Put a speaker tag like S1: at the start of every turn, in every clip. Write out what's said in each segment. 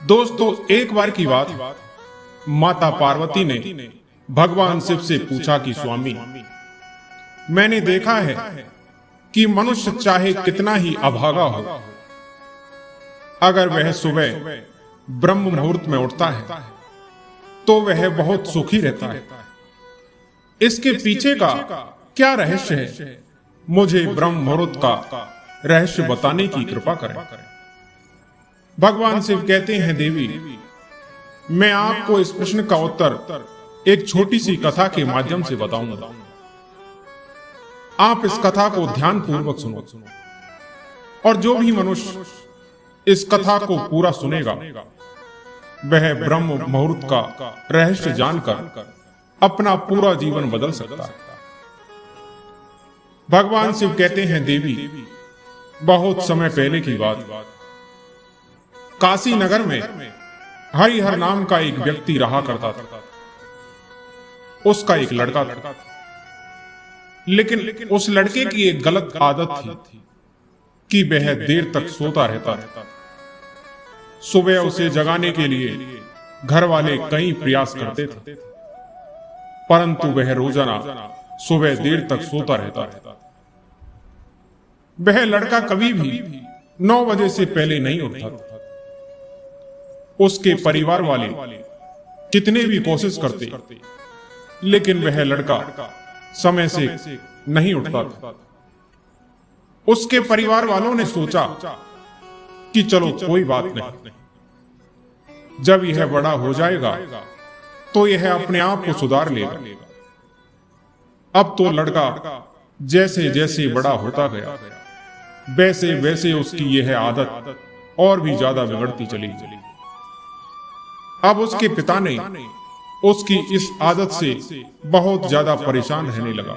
S1: दोस्तों, एक बार की बात, माता पार्वती ने भगवान शिव से पूछा कि स्वामी, मैंने देखा है कि मनुष्य चाहे कितना ही अभागा हो, अगर वह सुबह ब्रह्म मुहूर्त में उठता है तो वह बहुत सुखी रहता है। इसके पीछे का क्या रहस्य है? मुझे ब्रह्म मुहूर्त का रहस्य बताने की कृपा करें। भगवान शिव कहते हैं, देवी, मैं आपको इस प्रश्न का उत्तर एक छोटी सी कथा के माध्यम से बताऊंगा। आप इस कथा को ध्यान पूर्वक सुनो और जो भी मनुष्य इस कथा को पूरा सुनेगा वह ब्रह्म मुहूर्त का रहस्य जानकर अपना पूरा जीवन बदल सकता है। भगवान शिव कहते हैं, देवी, बहुत समय पहले की बात, काशी नगर में हरिहर नाम का एक व्यक्ति रहा करता था। उसका एक लड़का था, लेकिन उस लड़के की एक गलत आदत थी कि वह देर तक सोता रहता था। सुबह उसे जगाने के लिए घर वाले कई प्रयास करते थे, परंतु वह रोजाना सुबह देर तक सोता रहता था। वह लड़का कभी भी 9 बजे से पहले नहीं उठता था। उसके परिवार वाले कितने भी कोशिश करते, लेकिन वह लड़का समय से नहीं उठता था। उसके परिवार वालों ने सोचा कि चलो कोई बात नहीं, जब यह बड़ा हो जाएगा तो यह अपने आप को सुधार लेगा। अब तो लड़का जैसे जैसे बड़ा होता गया वैसे वैसे उसकी यह आदत और भी ज्यादा बिगड़ती चली। अब उसके पिता ने उसकी इस आदत से बहुत ज्यादा परेशान रहने लगा।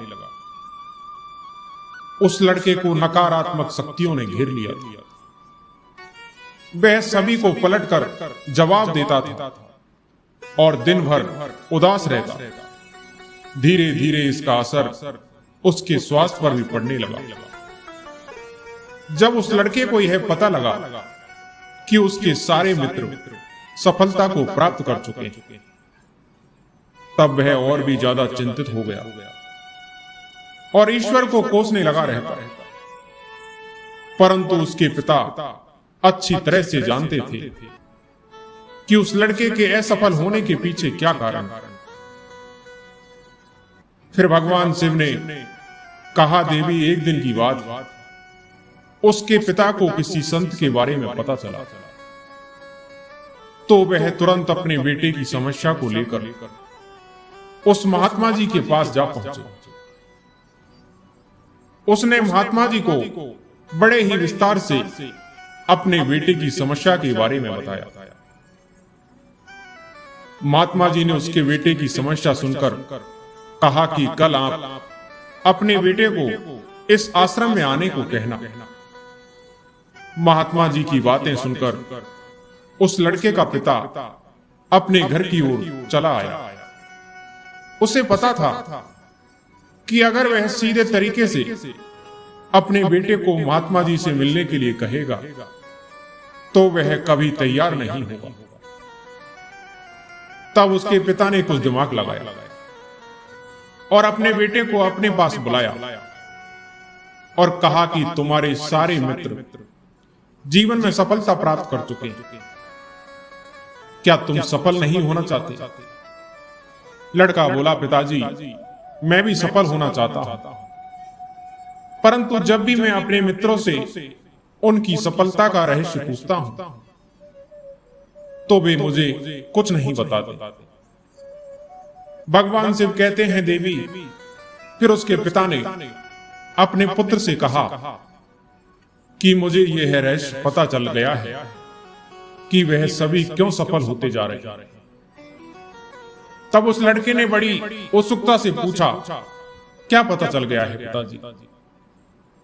S1: उस लड़के को नकारात्मक शक्तियों ने घेर लिया। वह सभी को पलटकर जवाब देता था और दिन भर उदास रहता। धीरे धीरे इसका असर उसके स्वास्थ्य पर भी पड़ने लगा। जब उस लड़के को यह पता लगा कि उसके सारे मित्र सफलता को प्राप्त कर चुके हैं, तब वह और भी ज्यादा चिंतित हो गया और ईश्वर को कोसने लगा रहता। परंतु उसके पिता अच्छी तरह से जानते थे कि उस लड़के के असफल होने के पीछे क्या कारण। फिर भगवान शिव ने कहा, देवी, एक दिन की बात, उसके पिता को किसी संत के बारे में पता चला, तो वह तुरंत अपने बेटे की समस्या को लेकर उस महात्मा जी के पास जा पहुंचे। उसने महात्मा जी को बड़े ही विस्तार से अपने बेटे की समस्या के बारे में बताया। महात्मा जी ने उसके बेटे की समस्या सुनकर कहा कि कल आप अपने बेटे को इस आश्रम में आने को कहना। महात्मा जी की बातें सुनकर उस लड़के का पिता अपने घर की ओर चला आया। उसे पता था कि अगर वह सीधे तरीके से अपने बेटे को महात्मा जी से मिलने के लिए कहेगा तो वह कभी तैयार नहीं होगा। तब उसके पिता ने कुछ दिमाग लगाया और अपने बेटे को अपने पास बुलाया और कहा कि तुम्हारे सारे मित्र जीवन में सफलता प्राप्त कर चुके हैं, क्या तुम सफल नहीं होना चाहते? लड़का बोला, पिताजी, मैं भी सफल होना चाहता हूं, परंतु जब भी मैं अपने मित्रों से उनकी सफलता का रहस्य पूछता हूं तो वे मुझे कुछ नहीं बताते। भगवान शिव कहते हैं, देवी, फिर उसके पिता ने अपने पुत्र से कहा कि मुझे यह रहस्य पता चल गया है कि वह सभी क्यों सफल होते जा रहे हैं। तब उस लड़के ने बड़ी उत्सुकता से पूछा, क्या पता चल गया है पिताजी?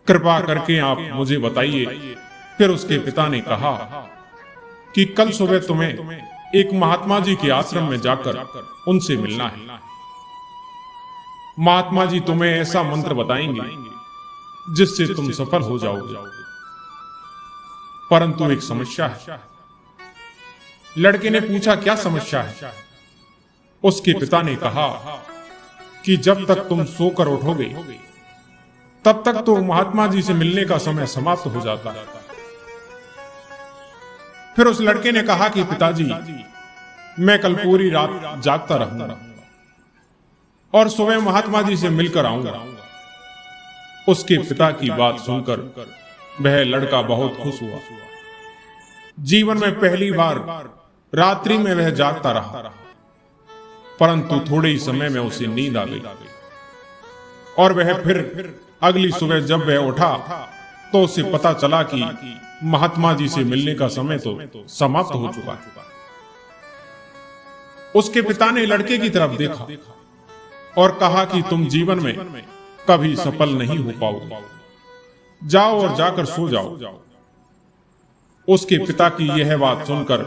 S1: कृपा करके आप मुझे बताइए। फिर उसके पिता ने कहा कि कल सुबह तुम्हें एक महात्मा जी के आश्रम में जाकर उनसे मिलना है। महात्मा जी तुम्हें ऐसा मंत्र बताएंगे जिससे तुम सफल हो जाओगे, परंतु एक समस्या है। लड़के ने पूछा, क्या समस्या है? उसके पिता ने कहा कि जब तक तुम सोकर उठोगे तब तक तो महात्मा जी से मिलने का समय समाप्त हो जाता है। फिर उस लड़के ने कहा कि पिताजी, मैं कल पूरी रात जागता रहूंगा और सुबह महात्मा जी से मिलकर आऊंगा। उसके पिता की बात सुनकर वह लड़का बहुत खुश हुआ। जीवन में पहली बार रात्रि में वह जागता रहा, परंतु थोड़े ही समय में उसे नींद आ गई और वह फिर अगली सुबह जब वह उठा तो उसे पता चला कि महात्मा जी से मिलने का समय तो समाप्त हो चुका है। उसके पिता ने लड़के की तरफ देखा और कहा कि तुम जीवन में कभी सफल नहीं हो पाओगे, जाओ और जाकर सो जाओ। उसके पिता की यह बात सुनकर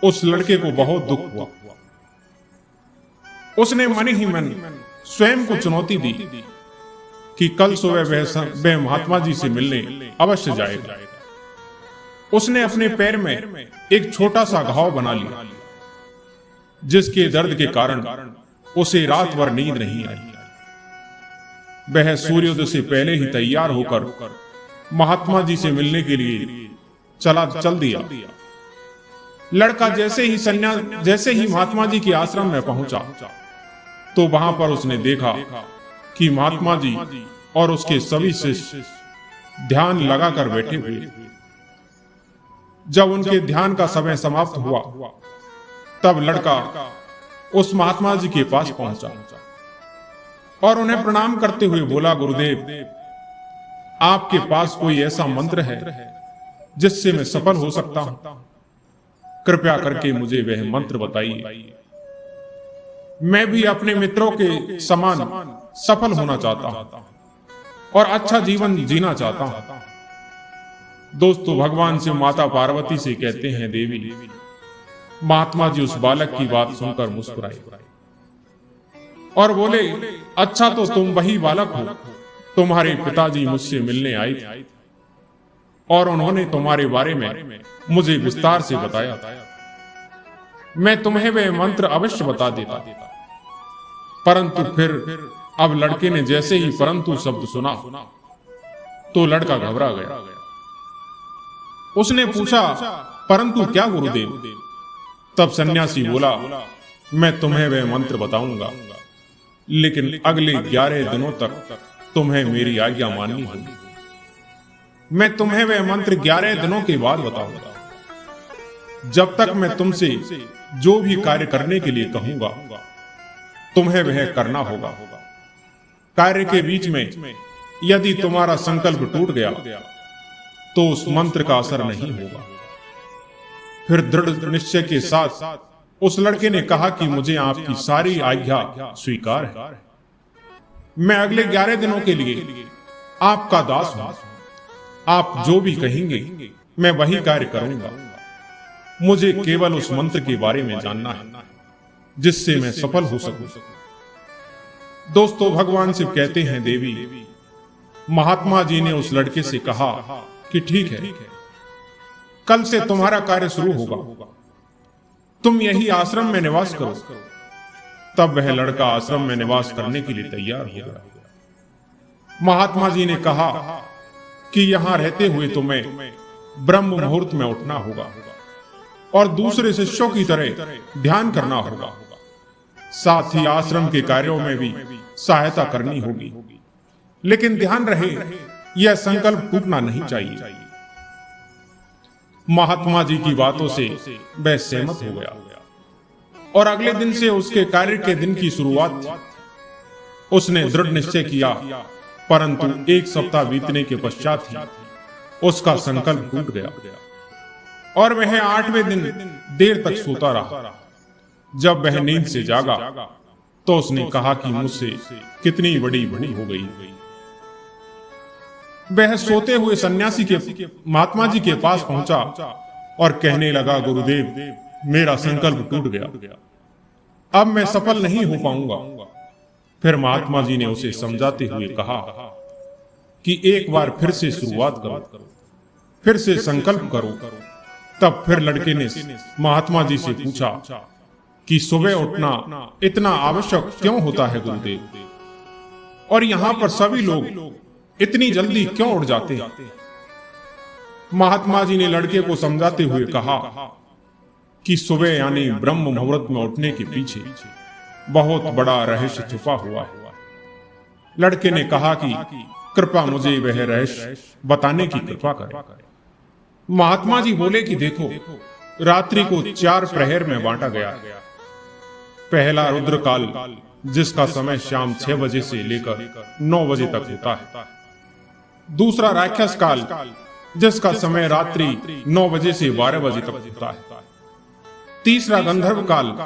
S1: उस लड़के को बहुत दुख हुआ। उसने मन ही मन स्वयं को चुनौती दी कि कल सुबह वह महात्मा जी से मिलने अवश्य जाएगा। उसने अपने पैर में एक छोटा सा घाव बना लिया, जिसके दर्द के कारण उसे रात भर नींद नहीं आई। वह सूर्योदय से पहले ही तैयार होकर महात्मा जी से मिलने के लिए चल दिया। लड़का जैसे ही महात्मा जी के आश्रम में पहुंचा तो वहां पर उसने देखा कि महात्मा जी और उसके सभी शिष्य ध्यान लगाकर बैठे हुए। जब उनके ध्यान का समय समाप्त हुआ तब लड़का उस महात्मा जी के पास पहुंचा और उन्हें प्रणाम करते हुए बोला, गुरुदेव, आपके पास कोई ऐसा मंत्र है जिससे मैं सफल हो सकता हूं? कृपया करके मुझे वह मंत्र बताइए। मैं भी अपने मित्रों के समान सफल होना चाहता हूं और अच्छा जीवन जीना चाहता हूं। दोस्तों, भगवान शिव माता पार्वती से कहते हैं, देवी। महात्मा जी उस बालक की बात सुनकर मुस्कुराए और बोले, अच्छा तो तुम वही बालक हो, तुम्हारे पिताजी मुझसे मिलने आए थे और उन्होंने तुम्हारे बारे में मुझे विस्तार से बताया। मैं तुम्हें वह मंत्र अवश्य बता देता, परंतु फिर अब लड़के ने जैसे ही परंतु शब्द सुना तो लड़का घबरा गया। उसने पूछा, परंतु क्या गुरुदेव? तब सन्यासी बोला, मैं तुम्हें वह मंत्र बताऊंगा, लेकिन अगले 11 दिनों तक तुम्हें मेरी आज्ञा माननी होगी। मैं तुम्हें वह मंत्र 11 दिनों के बाद बताऊंगा। जब तक मैं तुमसे जो भी कार्य करने के लिए कहूंगा तुम्हें वह करना होगा। कार्य के बीच में यदि तुम्हारा संकल्प टूट गया तो उस मंत्र का असर नहीं होगा। फिर दृढ़ निश्चय के साथ उस लड़के ने कहा कि मुझे आपकी सारी आज्ञा स्वीकार है। मैं अगले 11 दिनों के लिए आपका दास हूं। आप जो भी कहेंगे मैं वही कार्य करूंगा। मुझे केवल उस मंत्र के बारे में जानना है जिससे मैं सफल हो सकूं। दोस्तों, भगवान शिव कहते हैं, देवी, महात्मा जी ने उस लड़के से कहा कि ठीक है, कल से तुम्हारा कार्य शुरू होगा। तुम यही आश्रम में निवास करो। तब वह लड़का आश्रम में निवास करने के लिए तैयार हो गया। महात्मा जी ने कहा कि यहां रहते हुए तुम्हें ब्रह्म मुहूर्त में उठना होगा और दूसरे शिष्यों की तरह ध्यान करना होगा। साथ ही आश्रम के कार्यों में भी सहायता करनी होगी, लेकिन ध्यान रहे यह संकल्प टूटना नहीं चाहिए। महात्मा जी की बातों से वह सहमत हो गया और अगले दिन से उसके कार्य के दिन की शुरुआत थी। उसने दृढ़ निश्चय किया, परंतु 1 सप्ताह बीतने के पश्चात ही उसका संकल्प टूट गया और वह 8वें दिन देर तक सोता रहा। जब वह नींद से जागा तो उसने कहा कि मुझसे कितनी बड़ी भूल हो गई। वह सोते हुए सन्यासी के महात्मा जी के पास पहुंचा और कहने लगा, गुरुदेव, मेरा संकल्प टूट गया, अब मैं सफल नहीं हो पाऊंगा। फिर महात्मा जी ने उसे समझाते हुए कहा कि एक बार फिर से शुरुआत करो, फिर से संकल्प करो तब फिर लड़के ने महात्मा जी से पूछा कि सुबह उठना इतना आवश्यक क्यों होता है गुरुदेव, और यहाँ पर सभी लोग इतनी जल्दी क्यों उठ जाते हैं? महात्मा जी ने लड़के को समझाते हुए कहा कि सुबह यानी ब्रह्म मुहूर्त में उठने के पीछे बहुत बड़ा रहस्य छुपा हुआ है। लड़के ने कहा कि कृपा मुझे वह रहस्य बताने की कृपा करें। महात्मा जी बोले कि देखो, रात्रि को 4 प्रहर में बांटा गया है। पहला रुद्रकाल, जिसका समय शाम 6 बजे से लेकर 9 बजे तक होता है। दूसरा राक्षस काल, जिसका समय रात्रि 9 बजे से 12 बजे तक होता है। तीसरा गंधर्व काल,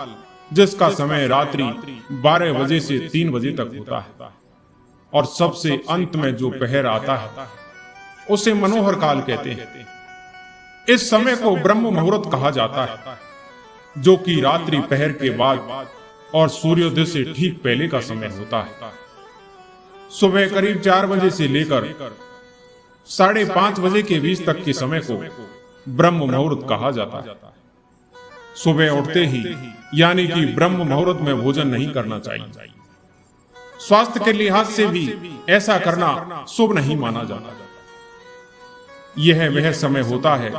S1: जिसका समय रात्रि 12 बजे से 3 बजे तक होता है। और सबसे अंत में जो पहर आता है उसे मनोहर काल कहते हैं। इस समय को ब्रह्म मुहूर्त कहा जाता है, जो कि रात्रि पहर के बाद और सूर्योदय से ठीक पहले का समय होता है। सुबह करीब 4 बजे से लेकर 5:30 बजे के बीच तक के समय को ब्रह्म मुहूर्त कहा जाता है। सुबह उठते ही यानी कि ब्रह्म मुहूर्त में भोजन नहीं करना चाहिए। स्वास्थ्य के लिहाज से भी ऐसा करना शुभ नहीं माना जाता। यह वह समय होता है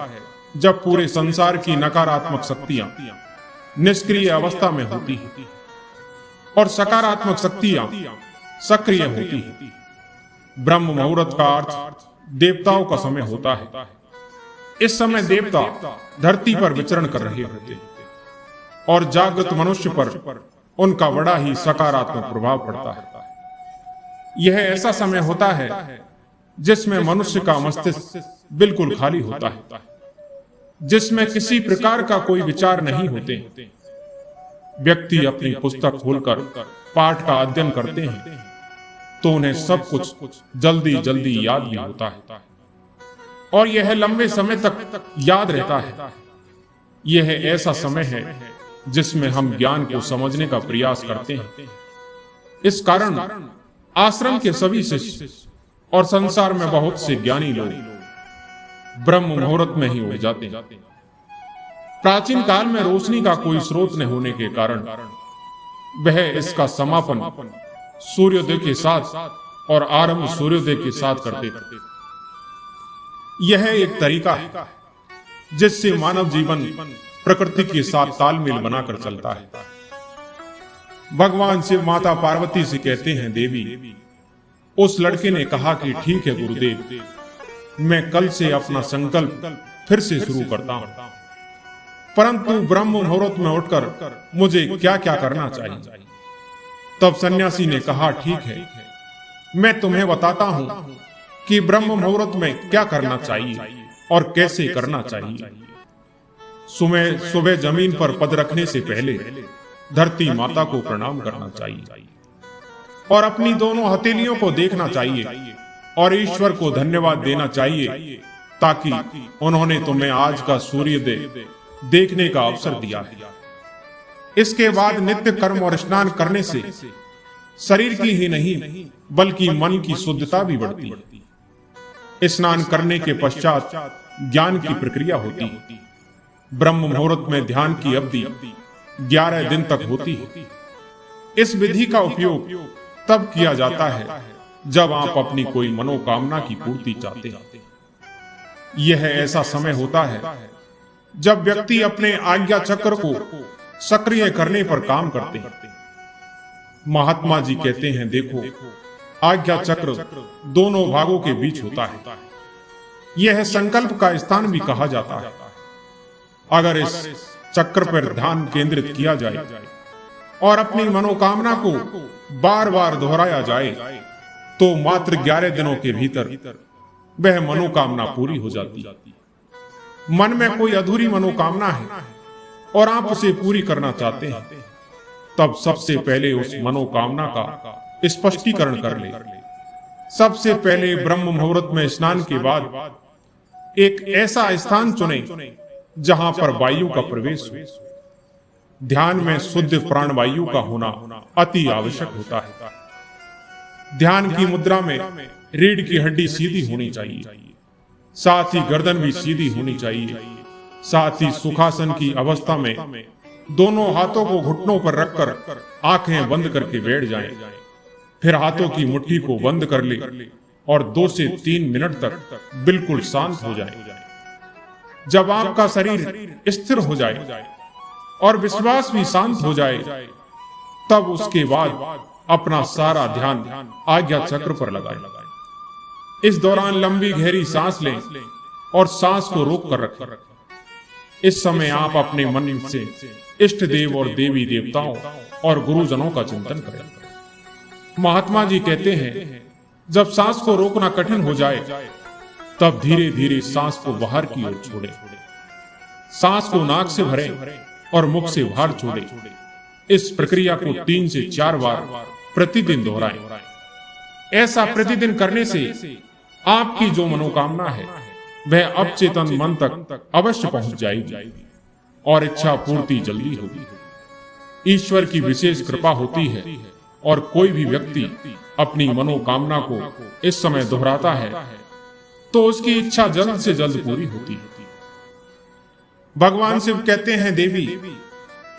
S1: जब पूरे संसार की नकारात्मक शक्तियां निष्क्रिय अवस्था में होती हैं और सकारात्मक शक्तियां सक्रिय होती हैं। ब्रह्म मुहूर्त का अर्थ देवताओं का समय होता है। इस समय देवता धरती पर विचरण कर रहे होते हैं और जागृत मनुष्य पर उनका बड़ा ही सकारात्मक प्रभाव पड़ता है। यह ऐसा समय होता है जिसमें मनुष्य का मस्तिष्क बिल्कुल खाली होता है, जिसमें किसी प्रकार का कोई विचार नहीं होते। व्यक्ति अपनी पुस्तक खोलकर पाठ का अध्ययन करते हैं तो उन्हें सब कुछ जल्दी जल्दी याद भी होता है और यह लंबे समय तक याद रहता है। यह ऐसा समय है जिसमें हम ज्ञान को समझने का प्रयास करते हैं। इस कारण आश्रम के सभी शिष्य और संसार में बहुत से ज्ञानी लोग ब्रह्म मुहूर्त में ही उठ जाते हैं। प्राचीन काल में रोशनी का कोई स्रोत न होने के कारण वह इसका समापन सूर्योदय के साथ और आरंभ सूर्योदय के साथ करते थे। यह एक तरीका है जिससे मानव जीवन प्रकृति के साथ तालमेल बनाकर चलता है। भगवान शिव माता पार्वती से कहते हैं, देवी, उस लड़के ने कहा कि ठीक है गुरुदेव, मैं कल से अपना संकल्प फिर से शुरू करता हूं, परंतु ब्रह्म मुहूर्त में उठकर मुझे क्या क्या करना चाहिए। तब सन्यासी ने कहा, ठीक है, मैं तुम्हें बताता हूं कि ब्रह्म मुहूर्त में क्या करना चाहिए और कैसे करना चाहिए। सुबह जमीन पर पद रखने से पहले धरती माता को प्रणाम करना चाहिए और अपनी दोनों हथेलियों को देखना चाहिए और ईश्वर को धन्यवाद देना चाहिए ताकि उन्होंने तुम्हें आज का सूर्योदय देखने का अवसर दिया है। इसके बाद नित्य कर्म और स्नान करने से शरीर की ही नहीं बल्कि मन की शुद्धता भी बढ़ती है। स्नान करने के पश्चात ज्ञान की प्रक्रिया होती है। ब्रह्म मुहूर्त में ध्यान की अवधि 11 दिन तक होती है। इस विधि का उपयोग तब किया जाता है जब आप अपनी कोई मनोकामना की पूर्ति चाहते हैं। यह ऐसा समय होता है जब व्यक्ति अपने आज्ञा चक्र को सक्रिय करने पर काम करते हैं। महात्मा जी कहते हैं, देखो, आज्ञा चक्र दोनों भागों के बीच होता है। यह संकल्प का स्थान भी कहा जाता है। अगर इस चक्र पर ध्यान केंद्रित किया जाए और अपनी मनोकामना को बार बार दोहराया जाए तो मात्र 11 दिनों के भीतर वह मनोकामना पूरी हो जाती है। मन में कोई अधूरी मनोकामना है और आप उसे पूरी करना चाहते हैं, तब सबसे पहले उस मनोकामना का स्पष्टीकरण कर ले। सबसे पहले ब्रह्म मुहूर्त में स्नान के बाद एक ऐसा स्थान चुने जहां पर वायु का प्रवेश हो। ध्यान में शुद्ध प्राणवायु का होना अति आवश्यक होता है। ध्यान की मुद्रा में रीढ़ की हड्डी सीधी होनी चाहिए, साथ ही गर्दन भी सीधी होनी चाहिए, साथ ही सुखासन की अवस्था में दोनों हाथों को घुटनों पर रखकर आंखें बंद करके बैठ जाएं। फिर हाथों की मुट्ठी को बंद कर ले और 2 से 3 मिनट तक बिल्कुल शांत हो जाए। जब आपका शरीर स्थिर हो जाए और विश्वास भी शांत हो जाए, तब उसके बाद अपना सारा ध्यान आज्ञा चक्र पर लगाएं। इस दौरान लंबी गहरी सांस लें और सांस को रोक कर रखें। इस समय आप अपने मन से इष्ट देव और देवी देवताओं और गुरुजनों का चिंतन करें। महात्मा जी कहते हैं, जब सांस को रोकना कठिन हो जाए, तब धीरे धीरे सांस को बाहर की ओर छोड़ें। सांस को नाक से भरें और मुख से बाहर छोड़ें। इस प्रक्रिया को 3 से 4 बार प्रतिदिन दोहराएं। ऐसा प्रतिदिन करने से आपकी जो मनोकामना है वह अवचेतन मन तक अवश्य पहुंच जाएगी और इच्छा पूर्ति जल्दी होगी। ईश्वर की विशेष कृपा होती है और कोई भी व्यक्ति अपनी मनोकामना को इस समय दोहराता है तो उसकी इच्छा जल्द से जल्द पूरी होती है। भगवान शिव कहते हैं, देवी,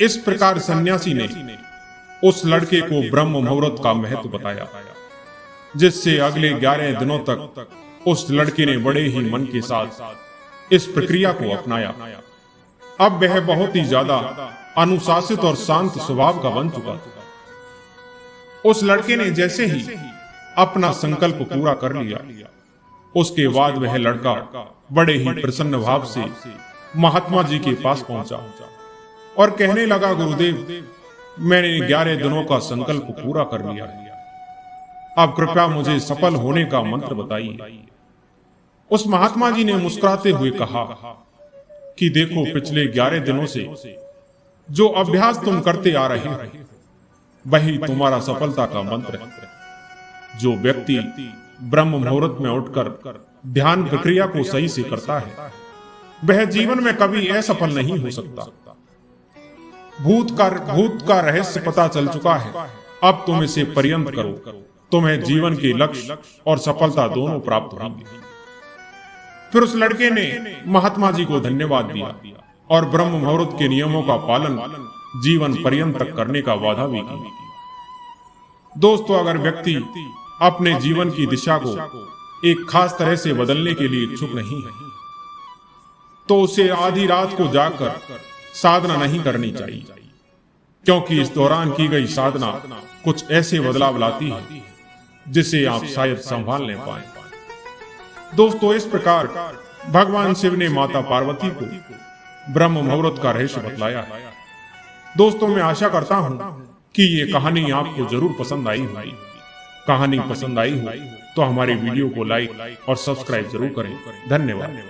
S1: इस प्रकार सन्यासी ने उस लड़के को ब्रह्म मुहूर्त का महत्व बताया, जिससे अगले 11 दिनों तक उस लड़के ने बड़े ही मन के साथ इस प्रक्रिया को अपनाया। अब वह बहुत ही ज्यादा अनुशासित और शांत स्वभाव का बन चुका था। उस लड़के ने जैसे ही अपना संकल्प पूरा कर लिया, उसके बाद वह लड़का बड़े ही प्रसन्न भाव से महात्मा जी के पास पहुंचा और कहने लगा, गुरुदेव, मैंने 11 दिनों का संकल्प पूरा कर लिया है। अब कृपया मुझे सफल होने का मंत्र बताइए। उस महात्मा जी ने मुस्कुराते हुए कहा कि देखो, पिछले 11 दिनों से जो अभ्यास तुम करते आ रहे हो वही तुम्हारा सफलता का मंत्र है। जो व्यक्ति ब्रह्म मुहूर्त में उठकर ध्यान प्रक्रिया को सही से करता है वह जीवन में कभी असफल नहीं हो सकता। भूत का रहस्य पता चल चुका है। अब तुम इसे पर्यंत करो, तुम्हें जीवन के लक्ष्य और सफलता दोनों प्राप्त होंगे। फिर उस लड़के ने महात्मा जी को धन्यवाद दिया और ब्रह्म मुहूर्त के नियमों का पालन जीवन पर्यंत तक करने का वादा भी किया। दोस्तों, अगर व्यक्ति अपने जीवन की दिशा को एक खास तरह से बदलने के लिए इच्छुक नहीं है तो उसे आधी रात को जागकर साधना नहीं करनी चाहिए, क्योंकि इस दौरान की गई साधना कुछ ऐसे बदलाव लाती है जिसे आप शायद संभाल नहीं पाए। दोस्तों, इस प्रकार भगवान शिव ने माता पार्वती को ब्रह्म मुहूर्त का रहस्य बतलाया है। दोस्तों, मैं आशा करता हूं कि ये कहानी आपको जरूर पसंद आई होगी। कहानी पसंद आई हो तो हमारे वीडियो को लाइक और सब्सक्राइब जरूर करें। धन्यवाद।